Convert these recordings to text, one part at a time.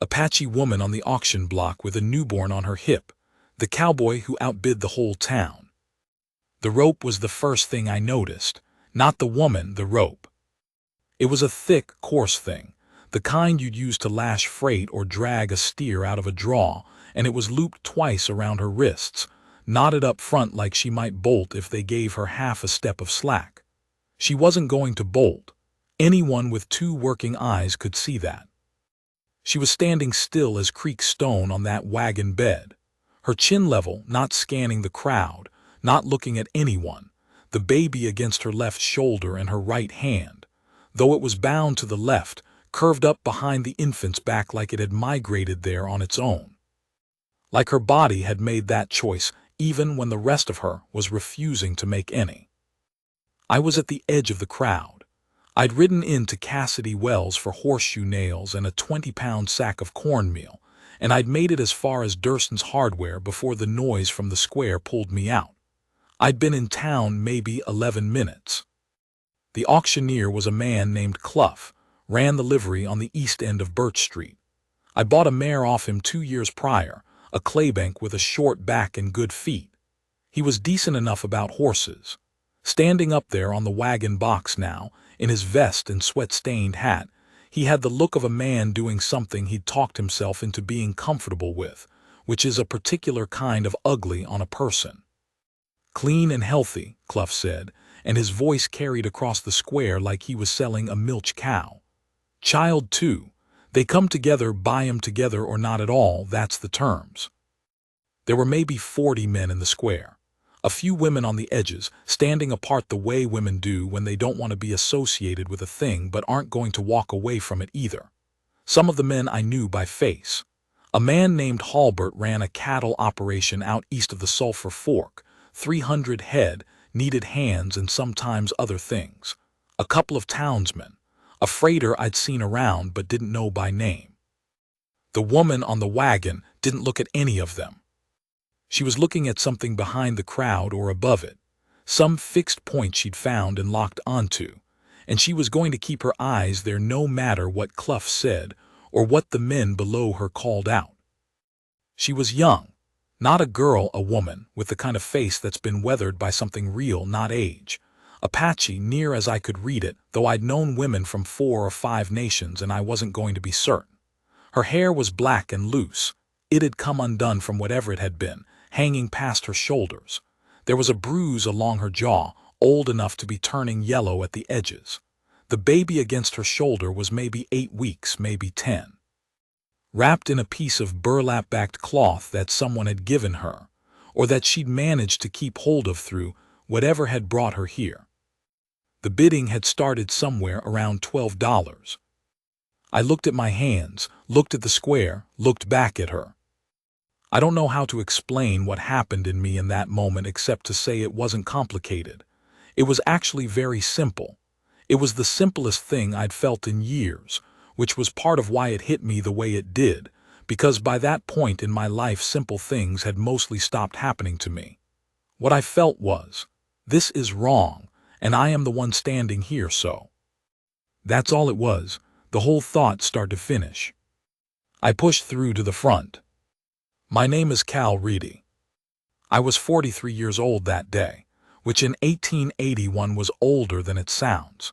Apache woman on the auction block with a newborn on her hip, the cowboy who outbid the whole town. The rope was the first thing I noticed, not the woman, the rope. It was a thick, coarse thing, the kind you'd use to lash freight or drag a steer out of a draw, and it was looped twice around her wrists, knotted up front like she might bolt if they gave her half a step of slack. She wasn't going to bolt. Anyone with two working eyes could see that. She was standing still as creek stone on that wagon bed, her chin level, not scanning the crowd, not looking at anyone, the baby against her left shoulder and her right hand, though it was bound to the left, curved up behind the infant's back like it had migrated there on its own. Like her body had made that choice even when the rest of her was refusing to make any. I was at the edge of the crowd. I'd ridden into Cassidy Wells for horseshoe nails and a 20-pound sack of cornmeal, and I'd made it as far as Durston's Hardware before the noise from the square pulled me out. I'd been in town maybe 11 minutes. The auctioneer was a man named Clough, ran the livery on the east end of Birch Street. I bought a mare off him 2 years prior, a claybank with a short back and good feet. He was decent enough about horses. Standing up there on the wagon box now, in his vest and sweat-stained hat, he had the look of a man doing something he'd talked himself into being comfortable with, which is a particular kind of ugly on a person. "Clean and healthy," Clough said, and his voice carried across the square like he was selling a milch cow. "Child too. They come together, buy 'em together or not at all, that's the terms." There were maybe 40 men in the square. A few women on the edges, standing apart the way women do when they don't want to be associated with a thing but aren't going to walk away from it either. Some of the men I knew by face. A man named Halbert ran a cattle operation out east of the Sulphur Fork, 300 head, needed hands and sometimes other things. A couple of townsmen. A freighter I'd seen around but didn't know by name. The woman on the wagon didn't look at any of them. She was looking at something behind the crowd or above it, some fixed point she'd found and locked onto, and she was going to keep her eyes there no matter what Clough said or what the men below her called out. She was young, not a girl, a woman, with the kind of face that's been weathered by something real, not age. Apache, near as I could read it, though I'd known women from 4 or 5 nations and I wasn't going to be certain. Her hair was black and loose. It had come undone from whatever it had been, hanging past her shoulders. There was a bruise along her jaw, old enough to be turning yellow at the edges. The baby against her shoulder was maybe 8 weeks, maybe 10. Wrapped in a piece of burlap-backed cloth that someone had given her, or that she'd managed to keep hold of through whatever had brought her here. The bidding had started somewhere around $12. I looked at my hands, looked at the square, looked back at her. I don't know how to explain what happened in me in that moment except to say it wasn't complicated. It was actually very simple. It was the simplest thing I'd felt in years, which was part of why it hit me the way it did, because by that point in my life simple things had mostly stopped happening to me. What I felt was, this is wrong, and I am the one standing here, so. That's all it was, the whole thought start to finish. I pushed through to the front. "My name is Cal Reedy." I was 43 years old that day, which in 1881 was older than it sounds.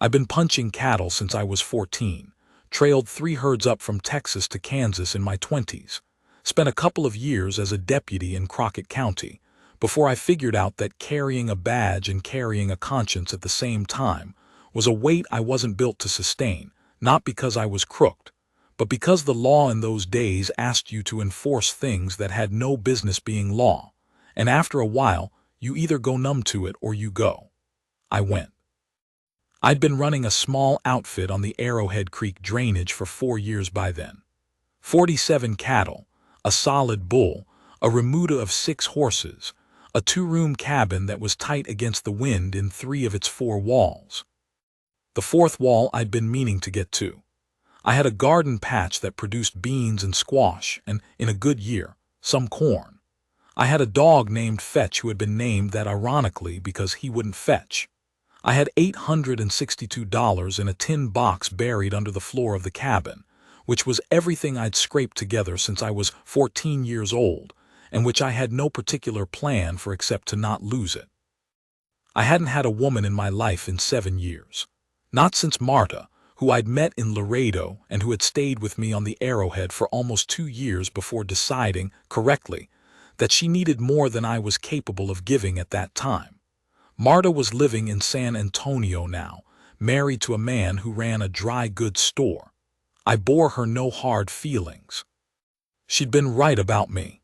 I've been punching cattle since I was 14, trailed 3 herds up from Texas to Kansas in my 20s, spent a couple of years as a deputy in Crockett County, before I figured out that carrying a badge and carrying a conscience at the same time was a weight I wasn't built to sustain, not because I was crooked, but because the law in those days asked you to enforce things that had no business being law, and after a while, you either go numb to it or you go. I went. I'd been running a small outfit on the Arrowhead Creek drainage for 4 years by then. 47 cattle, a solid bull, a remuda of 6 horses, a 2-room cabin that was tight against the wind in 3 of its 4 walls. The 4th wall I'd been meaning to get to. I had a garden patch that produced beans and squash and, in a good year, some corn. I had a dog named Fetch who had been named that ironically because he wouldn't fetch. I had $862 in a tin box buried under the floor of the cabin, which was everything I'd scraped together since I was 14 years old, and which I had no particular plan for except to not lose it. I hadn't had a woman in my life in 7 years. Not since Marta, who I'd met in Laredo and who had stayed with me on the Arrowhead for almost 2 years before deciding, correctly, that she needed more than I was capable of giving at that time. Marta was living in San Antonio now, married to a man who ran a dry goods store. I bore her no hard feelings. She'd been right about me.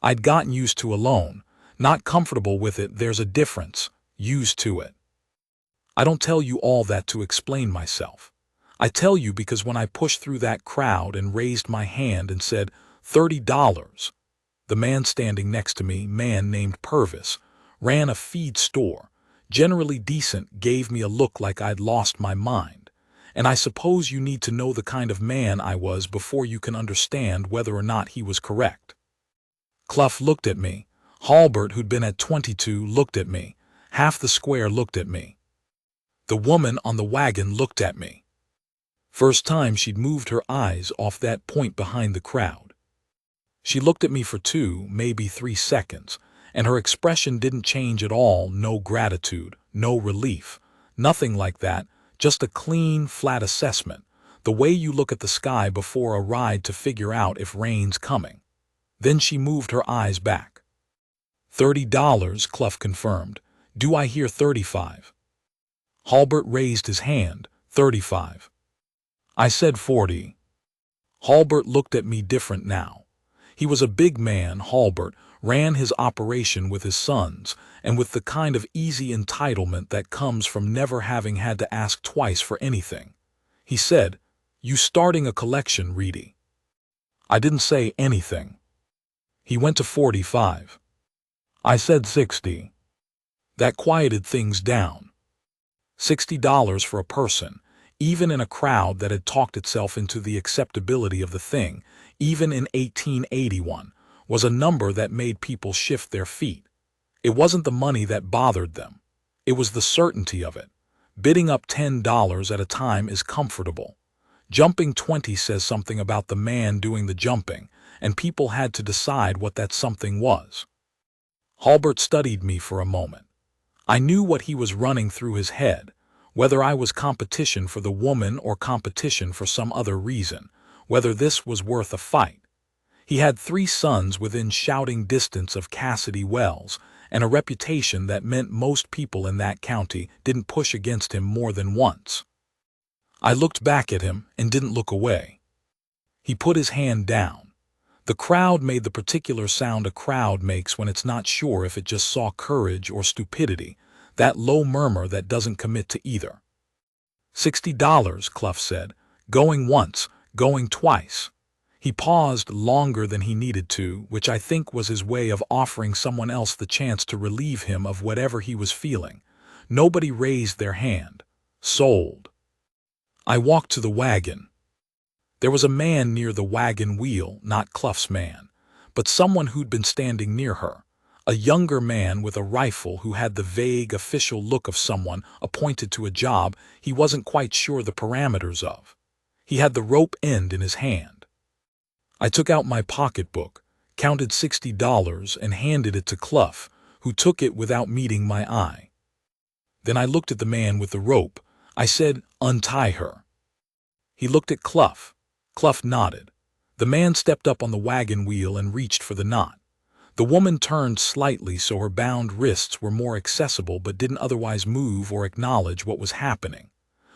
I'd gotten used to alone, not comfortable with it. There's a difference, used to it. I don't tell you all that to explain myself. I tell you because when I pushed through that crowd and raised my hand and said, $30, the man standing next to me, man named Purvis, ran a feed store, generally decent, gave me a look like I'd lost my mind. And I suppose you need to know the kind of man I was before you can understand whether or not he was correct. Clough looked at me. Halbert, who'd been at 22, looked at me. Half the square looked at me. The woman on the wagon looked at me. First time she'd moved her eyes off that point behind the crowd. She looked at me for 2, maybe 3 seconds, and her expression didn't change at all. No gratitude, no relief, nothing like that, just a clean, flat assessment, the way you look at the sky before a ride to figure out if rain's coming. Then she moved her eyes back. $30, Clough confirmed. Do I hear 35? Halbert raised his hand. 35. I said 40. Halbert looked at me different now. He was a big man. Halbert ran his operation with his sons, and with the kind of easy entitlement that comes from never having had to ask twice for anything. He said, "You starting a collection, Reedy?" I didn't say anything. He went to 45. I said 60. That quieted things down. $60 for a person, even in a crowd that had talked itself into the acceptability of the thing, even in 1881, was a number that made people shift their feet. It wasn't the money that bothered them. It was the certainty of it. Bidding up $10 at a time is comfortable. Jumping 20 says something about the man doing the jumping, and people had to decide what that something was. Halbert studied me for a moment. I knew what he was running through his head, whether I was competition for the woman or competition for some other reason, whether this was worth a fight. He had 3 sons within shouting distance of Cassidy Wells, and a reputation that meant most people in that county didn't push against him more than once. I looked back at him and didn't look away. He put his hand down. The crowd made the particular sound a crowd makes when it's not sure if it just saw courage or stupidity, that low murmur that doesn't commit to either. $60, Clough said, going once, going twice. He paused longer than he needed to, which I think was his way of offering someone else the chance to relieve him of whatever he was feeling. Nobody raised their hand. Sold. I walked to the wagon. There was a man near the wagon wheel, not Clough's man, but someone who'd been standing near her, a younger man with a rifle who had the vague official look of someone appointed to a job he wasn't quite sure the parameters of. He had the rope end in his hand. I took out my pocketbook, counted $60, and handed it to Clough, who took it without meeting my eye. Then I looked at the man with the rope. I said, "Untie her." He looked at Clough. Clough nodded. The man stepped up on the wagon wheel and reached for the knot. The woman turned slightly so her bound wrists were more accessible but didn't otherwise move or acknowledge what was happening.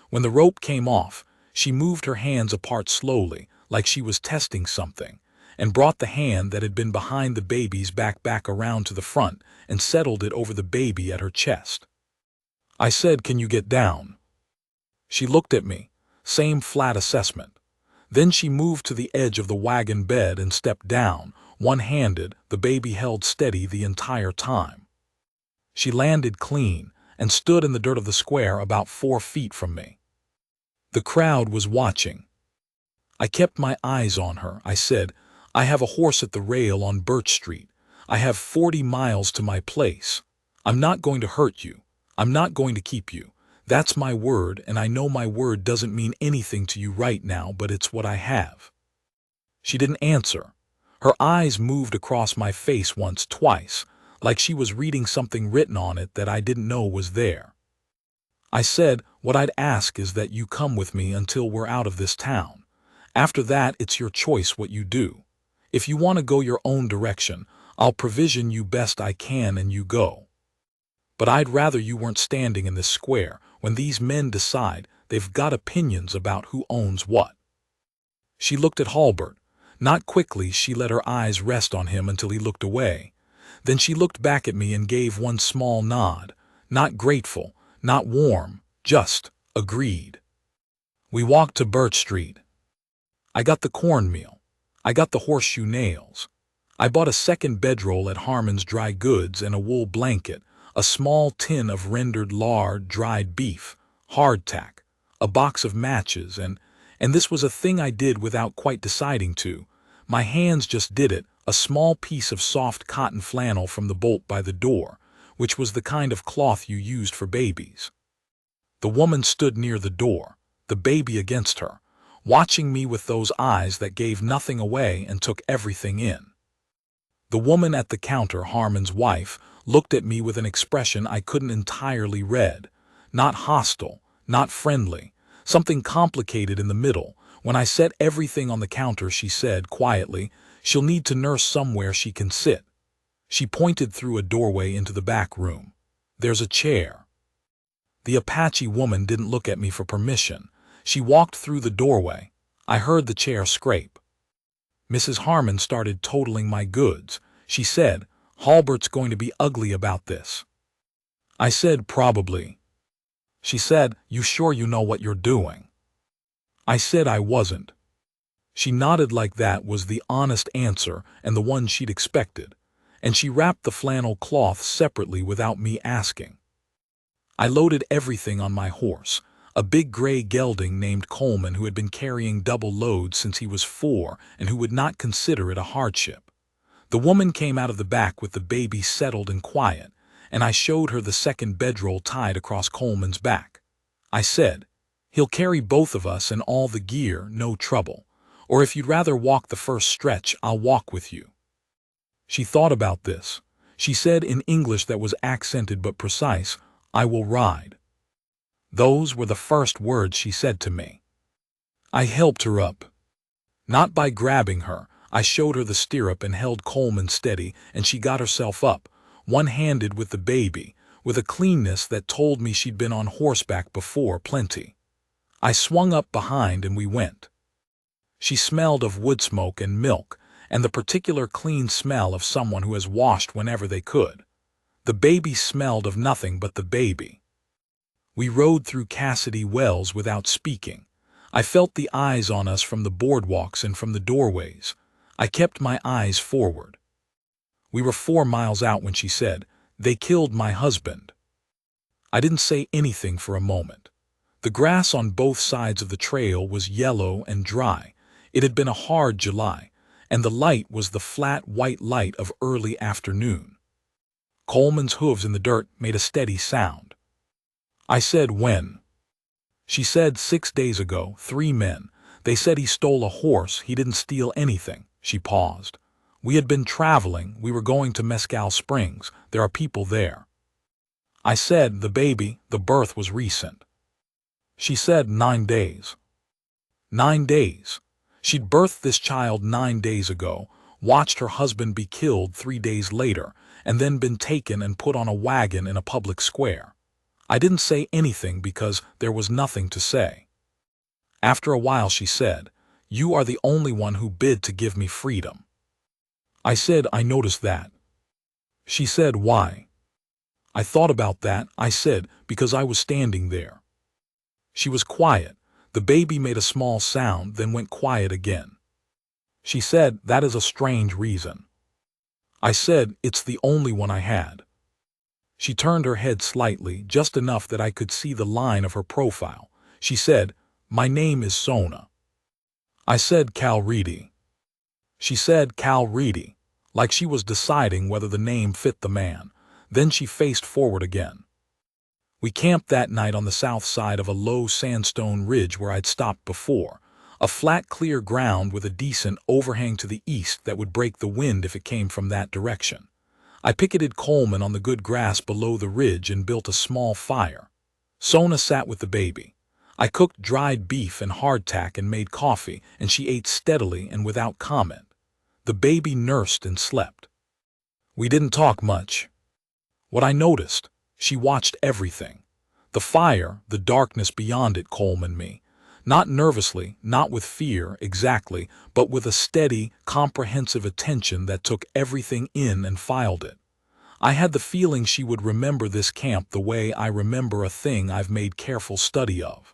When the rope came off, she moved her hands apart slowly, like she was testing something, and brought the hand that had been behind the baby's back around to the front and settled it over the baby at her chest. I said, "Can you get down?" She looked at me, same flat assessment. Then she moved to the edge of the wagon bed and stepped down, one-handed, the baby held steady the entire time. She landed clean and stood in the dirt of the square about 4 feet from me. The crowd was watching. I kept my eyes on her. I said, "I have a horse at the rail on Birch Street. I have 40 miles to my place. I'm not going to hurt you. I'm not going to keep you. That's my word, and I know my word doesn't mean anything to you right now, but it's what I have." She didn't answer. Her eyes moved across my face once, twice, like she was reading something written on it that I didn't know was there. I said, "What I'd ask is that you come with me until we're out of this town. After that, it's your choice what you do. If you want to go your own direction, I'll provision you best I can and you go. But I'd rather you weren't standing in this square when these men decide they've got opinions about who owns what." She looked at Halbert. Not quickly, she let her eyes rest on him until he looked away. Then she looked back at me and gave one small nod, not grateful, not warm, just agreed. We walked to Birch Street. I got the cornmeal. I got the horseshoe nails. I bought a second bedroll at Harmon's Dry Goods and a wool blanket, a small tin of rendered lard, dried beef, hardtack, a box of matches, and this was a thing I did without quite deciding to. My hands just did it, a small piece of soft cotton flannel from the bolt by the door, which was the kind of cloth you used for babies. The woman stood near the door, the baby against her, watching me with those eyes that gave nothing away and took everything in. The woman at the counter, Harmon's wife, looked at me with an expression I couldn't entirely read. Not hostile, not friendly, something complicated in the middle. When I set everything on the counter, she said quietly, "She'll need to nurse somewhere she can sit." She pointed through a doorway into the back room. "There's a chair." The Apache woman didn't look at me for permission. She walked through the doorway. I heard the chair scrape. Mrs. Harmon started totaling my goods. She said, "Halbert's going to be ugly about this." I said, "Probably." She said, "You sure you know what you're doing?" I said I wasn't. She nodded like that was the honest answer and the one she'd expected, and she wrapped the flannel cloth separately without me asking. I loaded everything on my horse, a big gray gelding named Coleman who had been carrying double loads since he was 4 and who would not consider it a hardship. The woman came out of the back with the baby settled and quiet, and I showed her the second bedroll tied across Coleman's back. I said, "He'll carry both of us and all the gear, no trouble. Or if you'd rather walk the first stretch, I'll walk with you." She thought about this. She said in English that was accented but precise, "I will ride." Those were the first words she said to me. I helped her up. Not by grabbing her. I showed her the stirrup and held Coleman steady, and she got herself up, one-handed with the baby, with a cleanness that told me she'd been on horseback before plenty. I swung up behind and we went. She smelled of wood smoke and milk, and the particular clean smell of someone who has washed whenever they could. The baby smelled of nothing but the baby. We rode through Cassidy Wells without speaking. I felt the eyes on us from the boardwalks and from the doorways. I kept my eyes forward. We were 4 miles out when she said, "They killed my husband." I didn't say anything for a moment. The grass on both sides of the trail was yellow and dry. It had been a hard July, and the light was the flat white light of early afternoon. Coleman's hooves in the dirt made a steady sound. I said, "When?" She said, 6 days ago, 3 men. They said he stole a horse. He didn't steal anything. She paused. We had been traveling. We were going to Mescal Springs. There are people there. I said, "The baby, the birth was recent." She said, 9 days. 9 days. She'd birthed this child 9 days ago, watched her husband be killed 3 days later, and then been taken and put on a wagon in a public square. I didn't say anything because there was nothing to say. After a while she said, "You are the only one who bid to give me freedom." I said, "I noticed that." She said, "Why?" I thought about that. I said, "Because I was standing there." She was quiet. The baby made a small sound, then went quiet again. She said, "That is a strange reason." I said, "It's the only one I had." She turned her head slightly, just enough that I could see the line of her profile. She said, "My name is Sona." I said, "Cal Reedy." She said, "Cal Reedy," like she was deciding whether the name fit the man. Then she faced forward again. We camped that night on the south side of a low sandstone ridge where I'd stopped before, a flat, clear ground with a decent overhang to the east that would break the wind if it came from that direction. I picketed Coleman on the good grass below the ridge and built a small fire. Sona sat with the baby. I cooked dried beef and hardtack and made coffee, and she ate steadily and without comment. The baby nursed and slept. We didn't talk much. What I noticed, she watched everything. The fire, the darkness beyond it, Coleman, me. Not nervously, not with fear, exactly, but with a steady, comprehensive attention that took everything in and filed it. I had the feeling she would remember this camp the way I remember a thing I've made careful study of.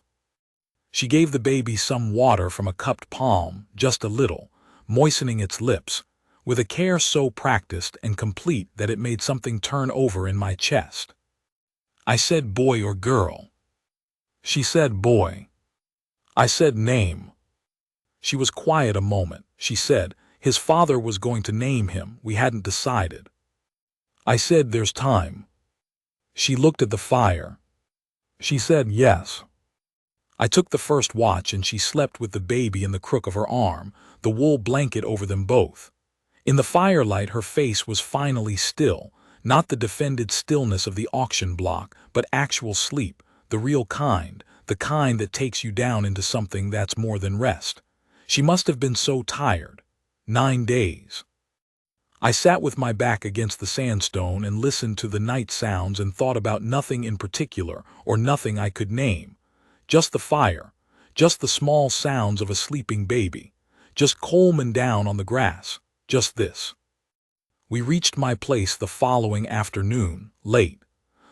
She gave the baby some water from a cupped palm, just a little, moistening its lips, with a care so practiced and complete that it made something turn over in my chest. I said, "Boy or girl?" She said, "Boy." I said, "Name?" She was quiet a moment. She said, "His father was going to name him. We hadn't decided." I said, "There's time." She looked at the fire. She said, "Yes." I took the first watch and she slept with the baby in the crook of her arm, the wool blanket over them both. In the firelight her face was finally still, not the defended stillness of the auction block, but actual sleep, the real kind, the kind that takes you down into something that's more than rest. She must have been so tired. 9 days. I sat with my back against the sandstone and listened to the night sounds and thought about nothing in particular or nothing I could name. Just the fire, just the small sounds of a sleeping baby, just Coleman down on the grass, just this. We reached my place the following afternoon, late.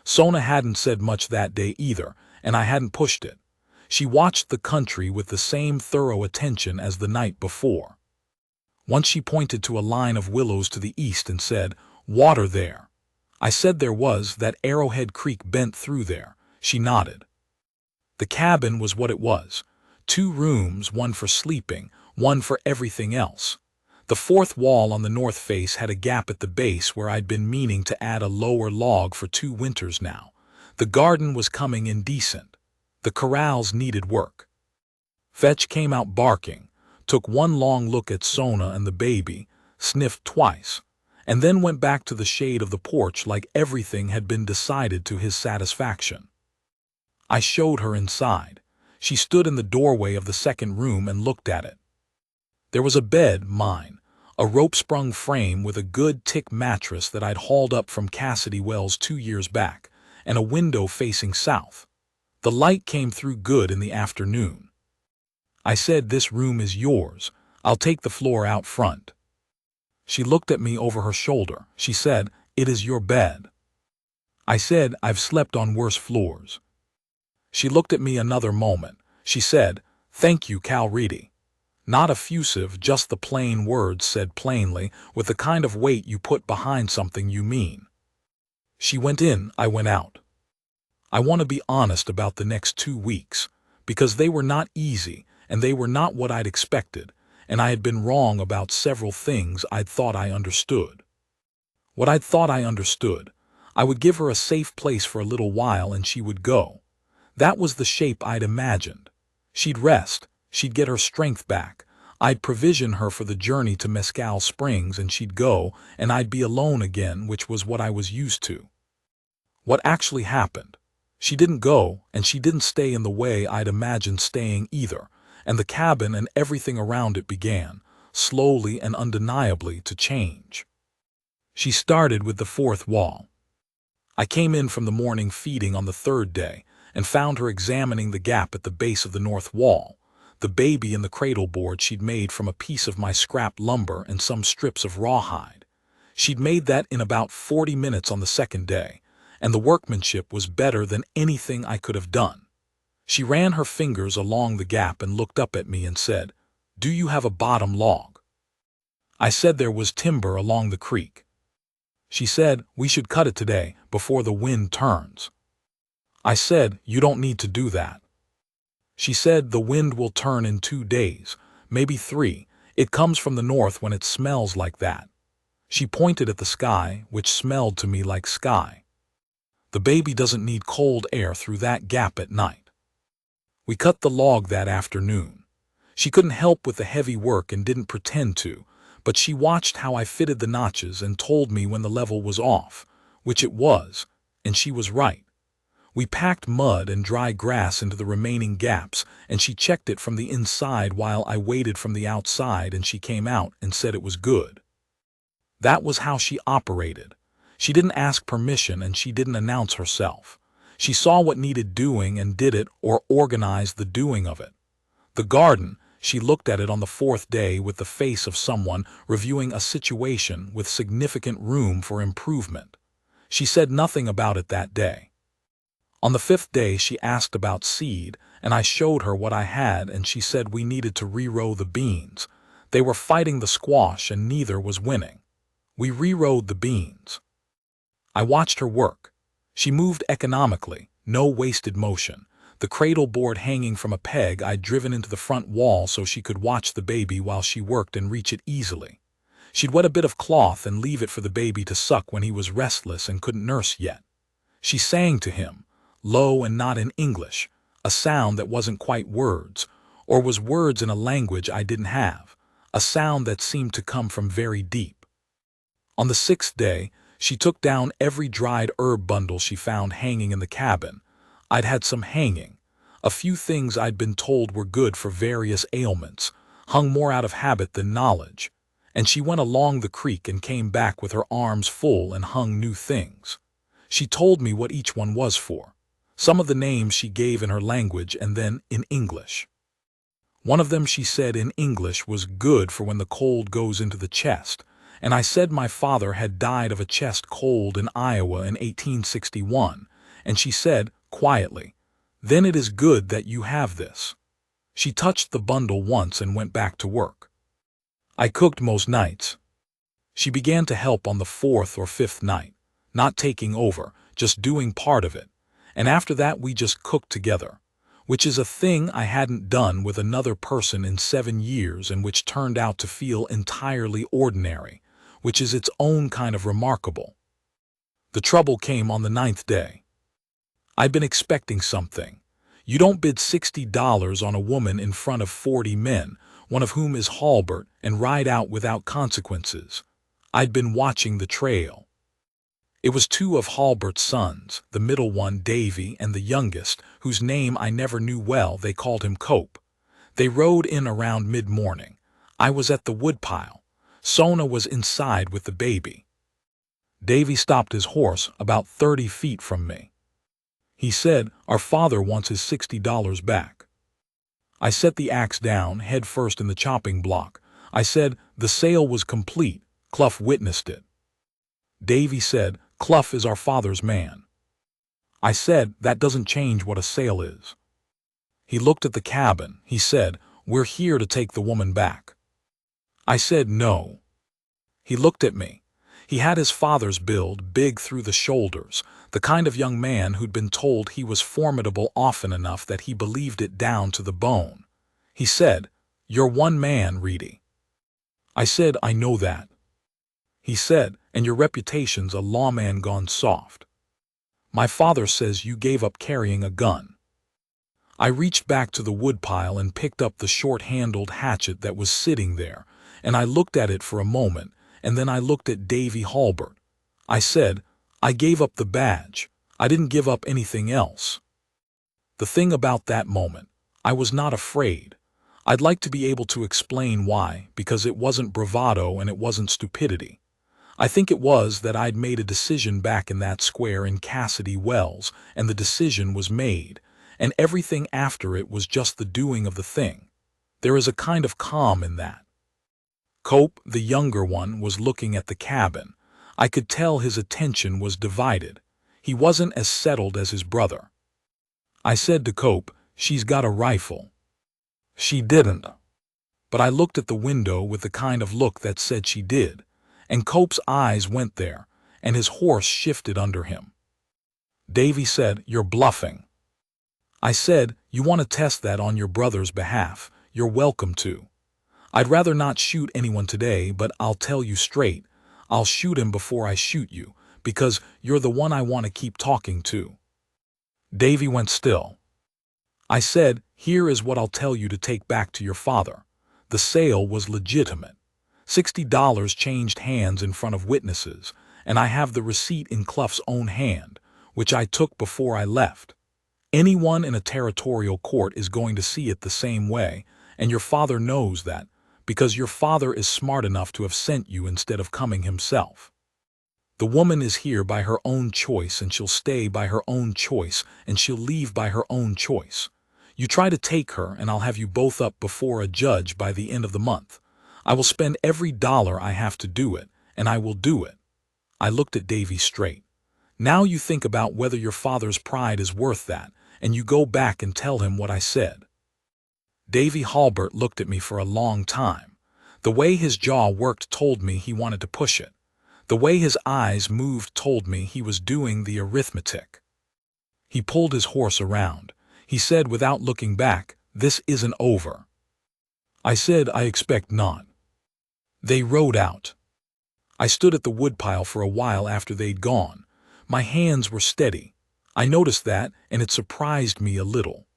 Sona hadn't said much that day either, and I hadn't pushed it. She watched the country with the same thorough attention as the night before. Once she pointed to a line of willows to the east and said, "Water there." I said there was, that Arrowhead Creek bent through there. She nodded. The cabin was what it was. 2 rooms, one for sleeping, one for everything else. The fourth wall on the north face had a gap at the base where I'd been meaning to add a lower log for 2 winters now. The garden was coming in decent. The corrals needed work. Fetch came out barking, took one long look at Sona and the baby, sniffed twice, and then went back to the shade of the porch like everything had been decided to his satisfaction. I showed her inside. She stood in the doorway of the second room and looked at it. There was a bed, mine, a rope-sprung frame with a good tick mattress that I'd hauled up from Cassidy Wells 2 years back, and a window facing south. The light came through good in the afternoon. I said, "This room is yours. I'll take the floor out front." She looked at me over her shoulder. She said, "It is your bed." I said, "I've slept on worse floors." She looked at me another moment. She said, "Thank you, Cal Reedy." Not effusive, just the plain words said plainly, with the kind of weight you put behind something you mean. She went in, I went out. I want to be honest about the next 2 weeks, because they were not easy, and they were not what I'd expected, and I had been wrong about several things I'd thought I understood. What I'd thought I understood, I would give her a safe place for a little while and she would go. That was the shape I'd imagined. She'd rest, she'd get her strength back, I'd provision her for the journey to Mescal Springs and she'd go, and I'd be alone again, which was what I was used to. What actually happened? She didn't go, and she didn't stay in the way I'd imagined staying either, and the cabin and everything around it began, slowly and undeniably, to change. She started with the fourth wall. I came in from the morning feeding on the 3rd day, and found her examining the gap at the base of the north wall, the baby in the cradle board she'd made from a piece of my scrap lumber and some strips of rawhide. She'd made that in about 40 minutes on the 2nd day, and the workmanship was better than anything I could have done. She ran her fingers along the gap and looked up at me and said, "Do you have a bottom log?" I said there was timber along the creek. She said, "We should cut it today, before the wind turns." I said, "You don't need to do that." She said, "The wind will turn in 2 days, maybe 3. It comes from the north when it smells like that." She pointed at the sky, which smelled to me like sky. The baby doesn't need cold air through that gap at night. We cut the log that afternoon. She couldn't help with the heavy work and didn't pretend to, but she watched how I fitted the notches and told me when the level was off, which it was, and she was right. We packed mud and dry grass into the remaining gaps, and she checked it from the inside while I waited from the outside, and she came out and said it was good. That was how she operated. She didn't ask permission and she didn't announce herself. She saw what needed doing and did it or organized the doing of it. The garden, she looked at it on the fourth day with the face of someone reviewing a situation with significant room for improvement. She said nothing about it that day. On the fifth day she asked about seed, and I showed her what I had, and she said we needed to re-row the beans. They were fighting the squash and neither was winning. We re-rowed the beans. I watched her work. She moved economically, no wasted motion. The cradle board hanging from a peg I'd driven into the front wall so she could watch the baby while she worked and reach it easily. She'd wet a bit of cloth and leave it for the baby to suck when he was restless and couldn't nurse yet. She sang to him, low and not in English, a sound that wasn't quite words, or was words in a language I didn't have, a sound that seemed to come from very deep. On the sixth day, she took down every dried herb bundle she found hanging in the cabin. I'd had some hanging, a few things I'd been told were good for various ailments, hung more out of habit than knowledge, and she went along the creek and came back with her arms full and hung new things. She told me what each one was for. Some of the names she gave in her language and then in English. One of them she said in English was good for when the cold goes into the chest, and I said my father had died of a chest cold in Iowa in 1861, and she said, quietly, "Then it is good that you have this." She touched the bundle once and went back to work. I cooked most nights. She began to help on the fourth or fifth night, not taking over, just doing part of it, and after that we just cooked together, which is a thing I hadn't done with another person in 7 years and which turned out to feel entirely ordinary, which is its own kind of remarkable. The trouble came on the 9th day. I'd been expecting something. You don't bid $60 on a woman in front of 40 men, one of whom is Halbert, and ride out without consequences. I'd been watching the trail. It was 2 of Halbert's sons, the middle one Davy and the youngest, whose name I never knew well, they called him Cope. They rode in around mid-morning. I was at the woodpile. Sona was inside with the baby. Davy stopped his horse about 30 feet from me. He said, "Our father wants his $60 back." I set the axe down, head first in the chopping block. I said, "The sale was complete. Clough witnessed it." Davy said, "Clough is our father's man." I said, "That doesn't change what a sale is." He looked at the cabin. He said, "We're here to take the woman back." I said, "No." He looked at me. He had his father's build, big through the shoulders, the kind of young man who'd been told he was formidable often enough that he believed it down to the bone. He said, "You're one man, Reedy." I said, "I know that." He said, "And your reputation's a lawman gone soft. My father says you gave up carrying a gun." I reached back to the woodpile and picked up the short-handled hatchet that was sitting there, and I looked at it for a moment, and then I looked at Davy Halbert. I said, "I gave up the badge. I didn't give up anything else." The thing about that moment, I was not afraid. I'd like to be able to explain why, because it wasn't bravado and it wasn't stupidity. I think it was that I'd made a decision back in that square in Cassidy Wells, and the decision was made, and everything after it was just the doing of the thing. There is a kind of calm in that. Cope, the younger one, was looking at the cabin. I could tell his attention was divided. He wasn't as settled as his brother. I said to Cope, "She's got a rifle." She didn't. But I looked at the window with the kind of look that said she did, and Cope's eyes went there, and his horse shifted under him. Davy said, "You're bluffing." I said, "You want to test that on your brother's behalf, you're welcome to. I'd rather not shoot anyone today, but I'll tell you straight, I'll shoot him before I shoot you, because you're the one I want to keep talking to." Davy went still. I said, "Here is what I'll tell you to take back to your father. The sale was legitimate. $60 changed hands in front of witnesses, and I have the receipt in Cluff's own hand, which I took before I left. Anyone in a territorial court is going to see it the same way, and your father knows that, because your father is smart enough to have sent you instead of coming himself. The woman is here by her own choice, and she'll stay by her own choice, and she'll leave by her own choice. You try to take her, and I'll have you both up before a judge by the end of the month. I will spend every dollar I have to do it, and I will do it." I looked at Davy straight. "Now you think about whether your father's pride is worth that, and you go back and tell him what I said." Davy Halbert looked at me for a long time. The way his jaw worked told me he wanted to push it. The way his eyes moved told me he was doing the arithmetic. He pulled his horse around. He said without looking back, "This isn't over." I said, "I expect not." They rode out. I stood at the woodpile for a while after they'd gone. My hands were steady. I noticed that, and it surprised me a little.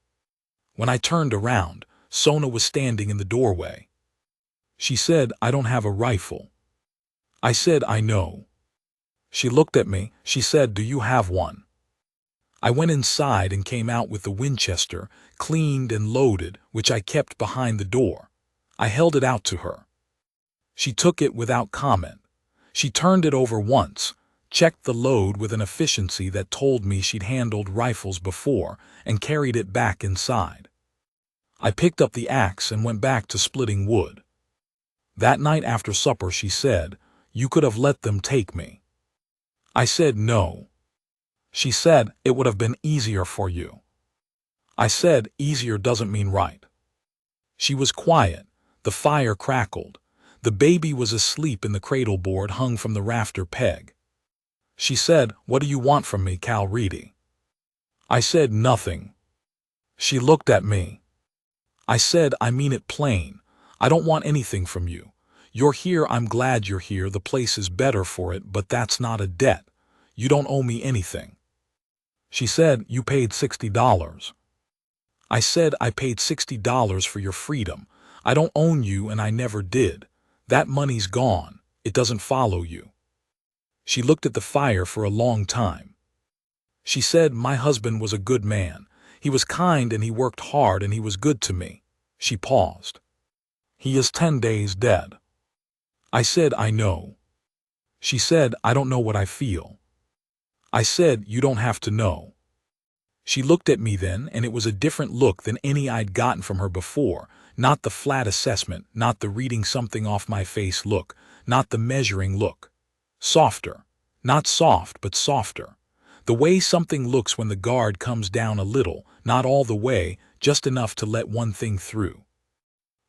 When I turned around, Sona was standing in the doorway. She said, "I don't have a rifle." I said, "I know." She looked at me. She said, "Do you have one?" I went inside and came out with the Winchester, cleaned and loaded, which I kept behind the door. I held it out to her. She took it without comment. She turned it over once, checked the load with an efficiency that told me she'd handled rifles before, and carried it back inside. I picked up the axe and went back to splitting wood. That night after supper she said, "You could have let them take me." I said, "No." She said, "It would have been easier for you." I said, "Easier doesn't mean right." She was quiet. The fire crackled. The baby was asleep in the cradle board hung from the rafter peg. She said, "What do you want from me, Cal Reedy?" I said, "Nothing." She looked at me. I said, "I mean it plain. I don't want anything from you. You're here, I'm glad you're here, the place is better for it, but that's not a debt. You don't owe me anything." She said, "You paid $60. I said, "I paid $60 for your freedom. I don't own you, and I never did. That money's gone. It doesn't follow you." She looked at the fire for a long time. She said, "My husband was a good man. He was kind and he worked hard and he was good to me." She paused. "He is 10 days dead." I said, "I know." She said, "I don't know what I feel." I said, "You don't have to know." She looked at me then, and it was a different look than any I'd gotten from her before, not the flat assessment, not the reading something off my face look, not the measuring look. Softer. Not soft, but softer. The way something looks when the guard comes down a little, not all the way, just enough to let one thing through.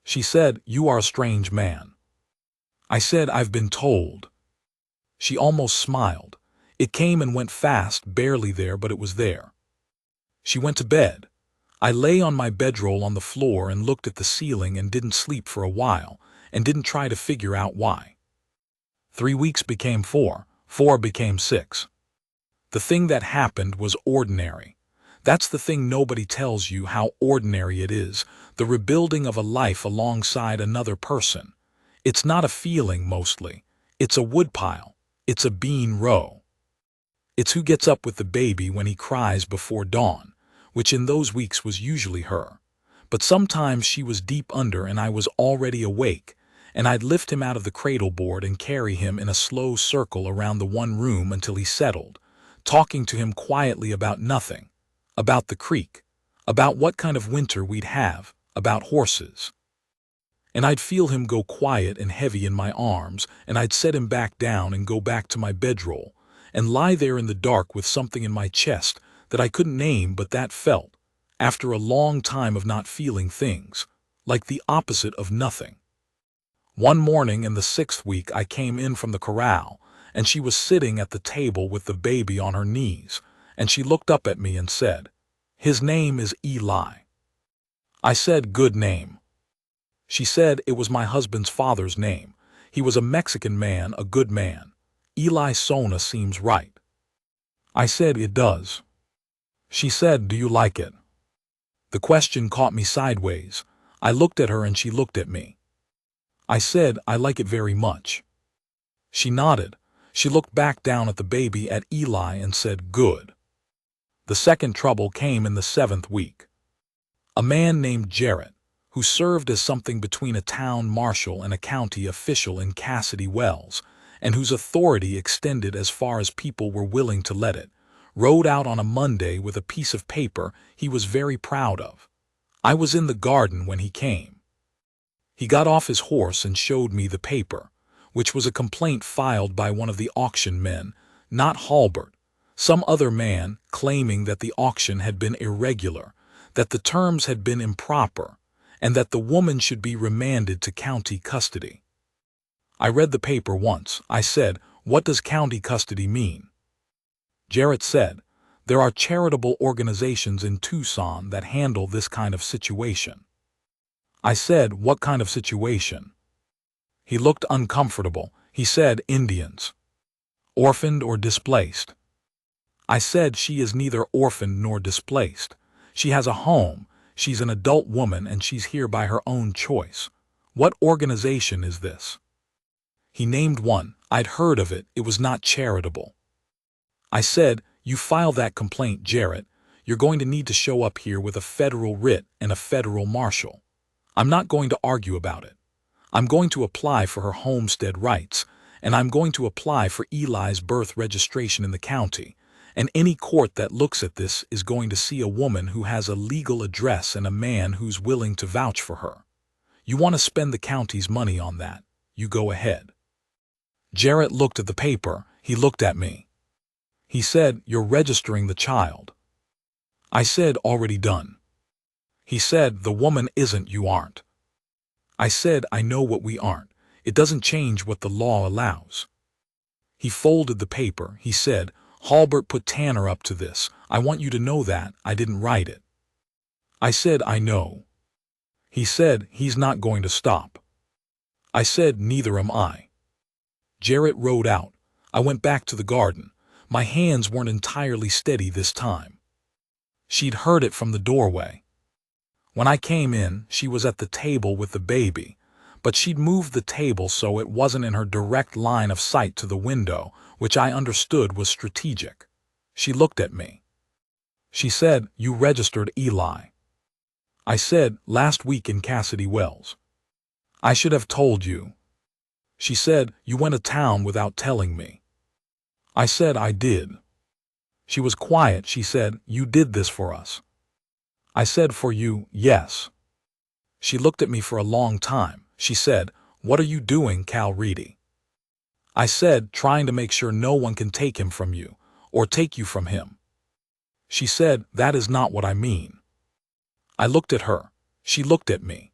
She said, "You are a strange man." I said, "I've been told." She almost smiled. It came and went fast, barely there, but it was there. She went to bed. I lay on my bedroll on the floor and looked at the ceiling and didn't sleep for a while, and didn't try to figure out why. 3 weeks became 4, 4 became 6. The thing that happened was ordinary. That's the thing nobody tells you, how ordinary it is, the rebuilding of a life alongside another person. It's not a feeling mostly. It's a woodpile. It's a bean row. It's who gets up with the baby when he cries before dawn, which in those weeks was usually her. But sometimes she was deep under and I was already awake, and I'd lift him out of the cradle board and carry him in a slow circle around the one room until he settled, talking to him quietly about nothing, about the creek, about what kind of winter we'd have, about horses. And I'd feel him go quiet and heavy in my arms, and I'd set him back down and go back to my bedroll, and lie there in the dark with something in my chest that I couldn't name, but that felt, after a long time of not feeling things, like the opposite of nothing. One morning in the 6th week I came in from the corral, and she was sitting at the table with the baby on her knees, and she looked up at me and said, "His name is Eli." I said, "Good name." She said, "It was my husband's father's name. He was a Mexican man, a good man. Eli Sona seems right. I said, it does. She said, do you like it? The question caught me sideways. I looked at her and she looked at me. I said, I like it very much. She nodded. She looked back down at the baby at Eli and said, good. The second trouble came in the 7th week. A man named Jarrett, who served as something between a town marshal and a county official in Cassidy Wells, and whose authority extended as far as people were willing to let it, rode out on a Monday with a piece of paper he was very proud of. I was in the garden when he came. He got off his horse and showed me the paper, which was a complaint filed by one of the auction men, not Halbert, some other man, claiming that the auction had been irregular, that the terms had been improper, and that the woman should be remanded to county custody. I read the paper once. I said, what does county custody mean? Jarrett said, there are charitable organizations in Tucson that handle this kind of situation. I said, what kind of situation? He looked uncomfortable. He said, Indians. Orphaned or displaced. I said, she is neither orphaned nor displaced. She has a home, she's an adult woman, and she's here by her own choice. What organization is this? He named one. I'd heard of it. It was not charitable. I said, you file that complaint, Jarrett. You're going to need to show up here with a federal writ and a federal marshal. I'm not going to argue about it. I'm going to apply for her homestead rights, and I'm going to apply for Eli's birth registration in the county. And any court that looks at this is going to see a woman who has a legal address and a man who's willing to vouch for her. You want to spend the county's money on that, you go ahead. Jarrett looked at the paper. He looked at me. He said, you're registering the child. I said, already done. He said, the woman isn't, you aren't. I said, I know what we aren't. It doesn't change what the law allows. He folded the paper. He said, Halbert put Tanner up to this. I want you to know that. I didn't write it. I said, I know. He said, he's not going to stop. I said, neither am I. Jarrett rode out. I went back to the garden. My hands weren't entirely steady this time. She'd heard it from the doorway. When I came in, she was at the table with the baby, but she'd moved the table so it wasn't in her direct line of sight to the window, which I understood was strategic. She looked at me. She said, you registered Eli. I said, last week in Cassidy Wells. I should have told you. She said, you went to town without telling me. I said, I did. She was quiet. She said, you did this for us. I said, for you, yes. She looked at me for a long time. She said, what are you doing, Cal Reedy? I said, trying to make sure no one can take him from you, or take you from him. She said, that is not what I mean. I looked at her. She looked at me.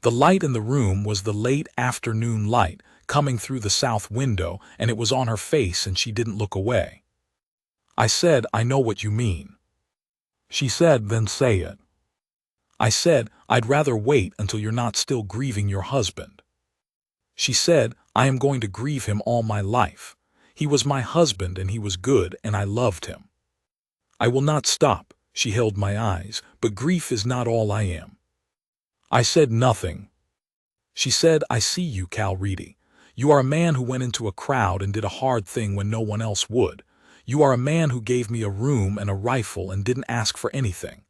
The light in the room was the late afternoon light coming through the south window, and it was on her face, and she didn't look away. I said, I know what you mean. She said, then say it. I said, I'd rather wait until you're not still grieving your husband. She said, I am going to grieve him all my life. He was my husband and he was good and I loved him. I will not stop, she held my eyes, but grief is not all I am. I said nothing. She said, I see you, Cal Reedy. You are a man who went into a crowd and did a hard thing when no one else would. You are a man who gave me a room and a rifle and didn't ask for anything.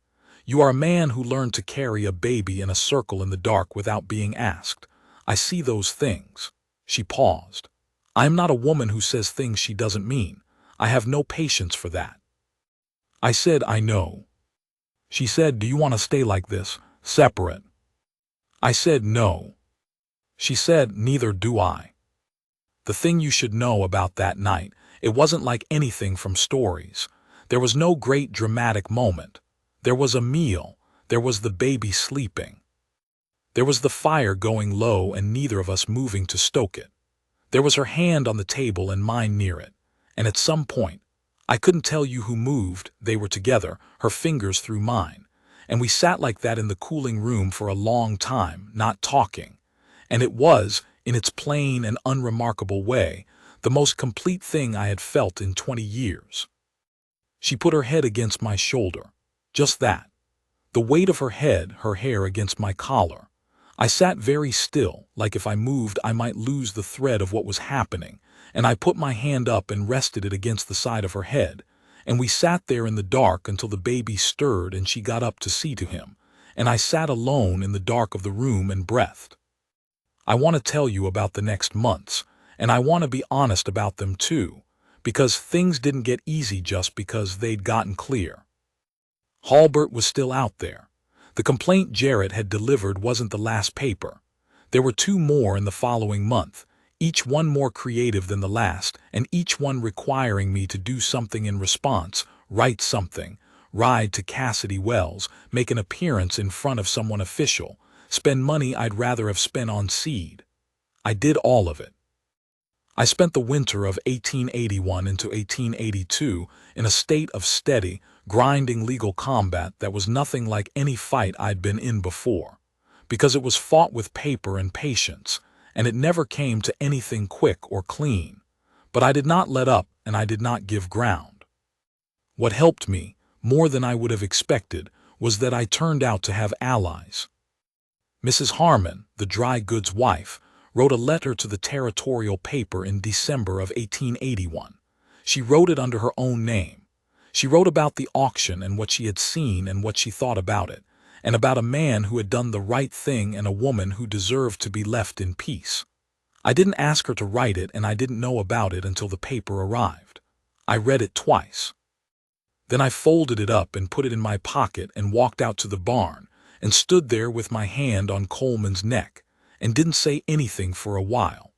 You are a man who learned to carry a baby in a circle in the dark without being asked. I see those things. She paused. I am not a woman who says things she doesn't mean. I have no patience for that. I said, I know. She said, do you want to stay like this, separate? I said, no. She said, neither do I. The thing you should know about that night, it wasn't like anything from stories. There was no great dramatic moment. There was a meal. There was the baby sleeping. There was the fire going low and neither of us moving to stoke it. There was her hand on the table and mine near it. And at some point, I couldn't tell you who moved, they were together, her fingers through mine. And we sat like that in the cooling room for a long time, not talking. And it was, in its plain and unremarkable way, the most complete thing I had felt in 20 years. She put her head against my shoulder. Just that. The weight of her head, her hair against my collar. I sat very still, like if I moved I might lose the thread of what was happening, and I put my hand up and rested it against the side of her head, and we sat there in the dark until the baby stirred and she got up to see to him, and I sat alone in the dark of the room and breathed. I want to tell you about the next months, and I want to be honest about them too, because things didn't get easy just because they'd gotten clear. Halbert was still out there. The complaint Jarrett had delivered wasn't the last paper. There were 2 more in the following month, each one more creative than the last, and each one requiring me to do something in response, write something, ride to Cassidy Wells, make an appearance in front of someone official, spend money I'd rather have spent on seed. I did all of it. I spent the winter of 1881 into 1882 in a state of steady, grinding legal combat that was nothing like any fight I'd been in before, because it was fought with paper and patience, and it never came to anything quick or clean. But I did not let up and I did not give ground. What helped me, more than I would have expected, was that I turned out to have allies. Mrs. Harmon, the dry goods wife, wrote a letter to the territorial paper in December of 1881. She wrote it under her own name. She wrote about the auction and what she had seen and what she thought about it, and about a man who had done the right thing and a woman who deserved to be left in peace. I didn't ask her to write it, and I didn't know about it until the paper arrived. I read it twice. Then I folded it up and put it in my pocket and walked out to the barn and stood there with my hand on Coleman's neck and didn't say anything for a while.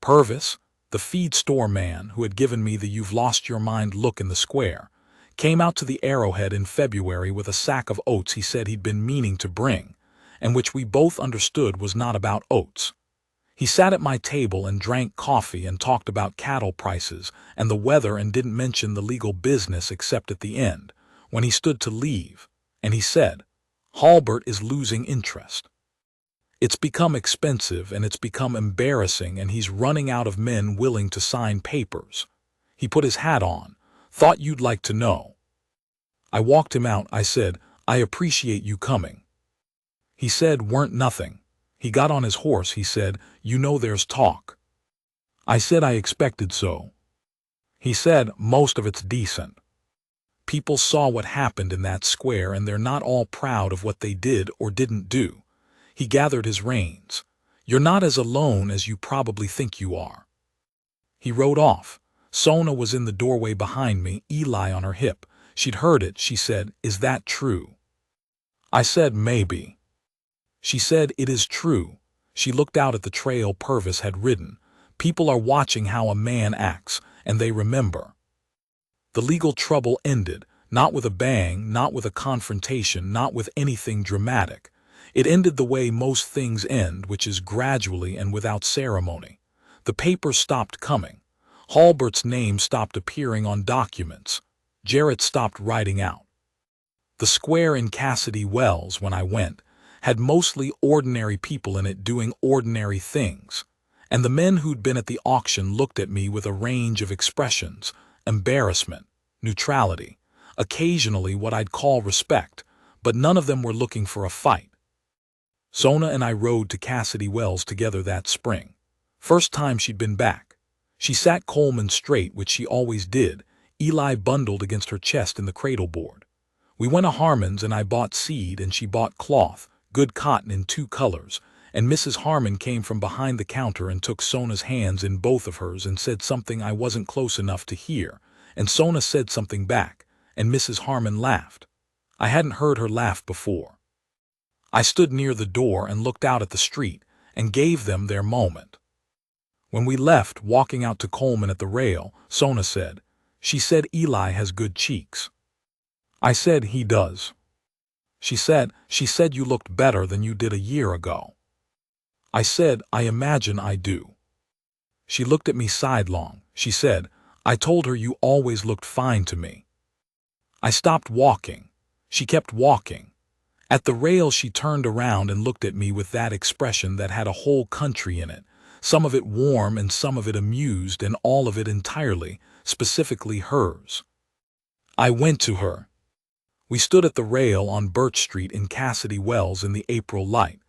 Purvis, the feed store man who had given me the "you've lost your mind" look in the square, came out to the Arrowhead in February with a sack of oats he said he'd been meaning to bring, and which we both understood was not about oats. He sat at my table and drank coffee and talked about cattle prices and the weather and didn't mention the legal business except at the end, when he stood to leave, and he said, "Halbert is losing interest. It's become expensive and it's become embarrassing and he's running out of men willing to sign papers." He put his hat on. "Thought you'd like to know." I walked him out. I said, "I appreciate you coming." He said, "Weren't nothing." He got on his horse. He said, "You know there's talk." I said, "I expected so." He said, "Most of it's decent. People saw what happened in that square and they're not all proud of what they did or didn't do." He gathered his reins. "You're not as alone as you probably think you are." He rode off. Sona was in the doorway behind me, Eli on her hip. She'd heard it. She said, "Is that true?" I said, "Maybe." She said, "It is true." She looked out at the trail Purvis had ridden. "People are watching how a man acts, and they remember." The legal trouble ended, not with a bang, not with a confrontation, not with anything dramatic. It ended the way most things end, which is gradually and without ceremony. The papers stopped coming. Halbert's name stopped appearing on documents. Jarrett stopped writing out. The square in Cassidy Wells, when I went, had mostly ordinary people in it doing ordinary things, and the men who'd been at the auction looked at me with a range of expressions: embarrassment, neutrality, occasionally what I'd call respect, but none of them were looking for a fight. Sona and I rode to Cassidy Wells together that spring. First time she'd been back. She sat Coleman straight, which she always did, Eli bundled against her chest in the cradle board. We went to Harmon's and I bought seed and she bought cloth, good cotton in 2 colors, and Mrs. Harmon came from behind the counter and took Sona's hands in both of hers and said something I wasn't close enough to hear, and Sona said something back, and Mrs. Harmon laughed. I hadn't heard her laugh before. I stood near the door and looked out at the street and gave them their moment. When we left, walking out to Coleman at the rail, Sona said, "She said Eli has good cheeks." I said, "He does." She said, "You looked better than you did a year ago." I said, "I imagine I do." She looked at me sidelong. She said, "I told her you always looked fine to me." I stopped walking. She kept walking. At the rail she turned around and looked at me with that expression that had a whole country in it, some of it warm and some of it amused and all of it entirely, specifically hers. I went to her. We stood at the rail on Birch Street in Cassidy Wells in the April light,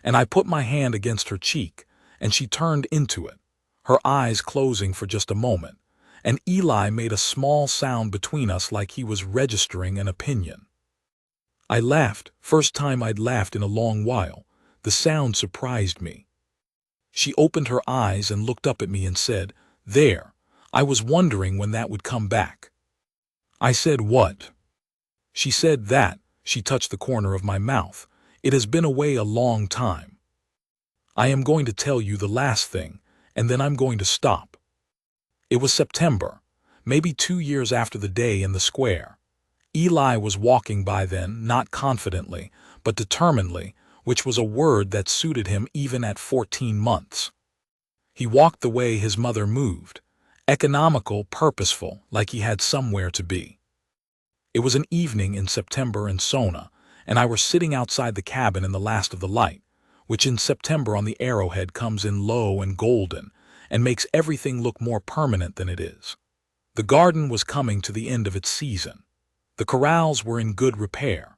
and I put my hand against her cheek, and she turned into it, her eyes closing for just a moment, and Eli made a small sound between us like he was registering an opinion. I laughed, first time I'd laughed in a long while. The sound surprised me. She opened her eyes and looked up at me and said, "There, I was wondering when that would come back." I said, "What?" She said that. She touched the corner of my mouth. "It has been away a long time. I am going to tell you the last thing, and then I'm going to stop." It was September, maybe 2 years after the day in the square. Eli was walking by then, not confidently, but determinedly, which was a word that suited him even at 14 months. He walked the way his mother moved, economical, purposeful, like he had somewhere to be. It was an evening in September and Sona and I were sitting outside the cabin in the last of the light, which in September on the Arrowhead comes in low and golden and makes everything look more permanent than it is. The garden was coming to the end of its season. The corrals were in good repair.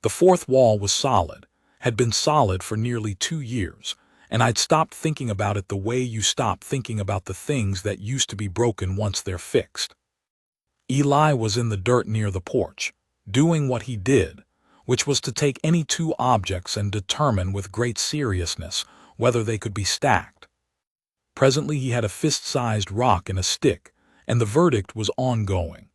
The fourth wall was solid, had been solid for nearly 2 years, and I'd stopped thinking about it the way you stop thinking about the things that used to be broken once they're fixed. Eli was in the dirt near the porch, doing what he did, which was to take any 2 objects and determine with great seriousness whether they could be stacked. Presently he had a fist-sized rock and a stick, and the verdict was ongoing.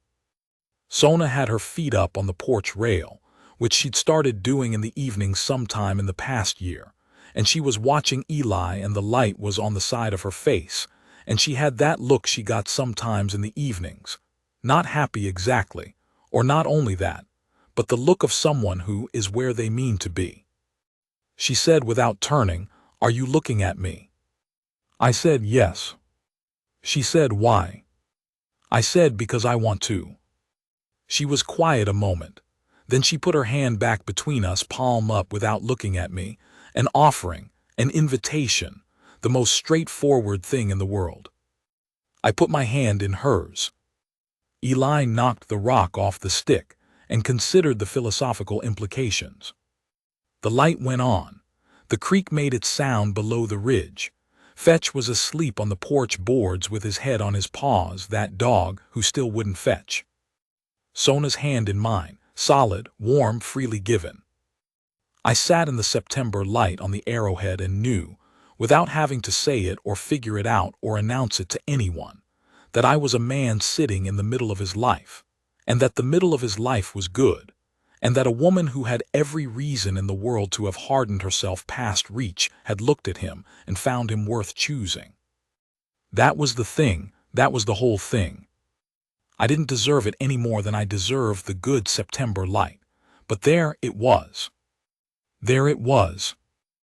Sona had her feet up on the porch rail, which she'd started doing in the evenings sometime in the past year, and she was watching Eli and the light was on the side of her face, and she had that look she got sometimes in the evenings, not happy exactly, or not only that, but the look of someone who is where they mean to be. She said without turning, "Are you looking at me?" I said yes. She said, "Why?" I said, "Because I want to." She was quiet a moment. Then she put her hand back between us, palm up, without looking at me, an offering, an invitation, the most straightforward thing in the world. I put my hand in hers. Eli knocked the rock off the stick and considered the philosophical implications. The light went on. The creek made its sound below the ridge. Fetch was asleep on the porch boards with his head on his paws, that dog who still wouldn't fetch. Sona's hand in mine, solid, warm, freely given. I sat in the September light on the Arrowhead and knew, without having to say it or figure it out or announce it to anyone, that I was a man sitting in the middle of his life, and that the middle of his life was good, and that a woman who had every reason in the world to have hardened herself past reach had looked at him and found him worth choosing. That was the thing, that was the whole thing. I didn't deserve it any more than I deserved the good September light, but there it was. There it was.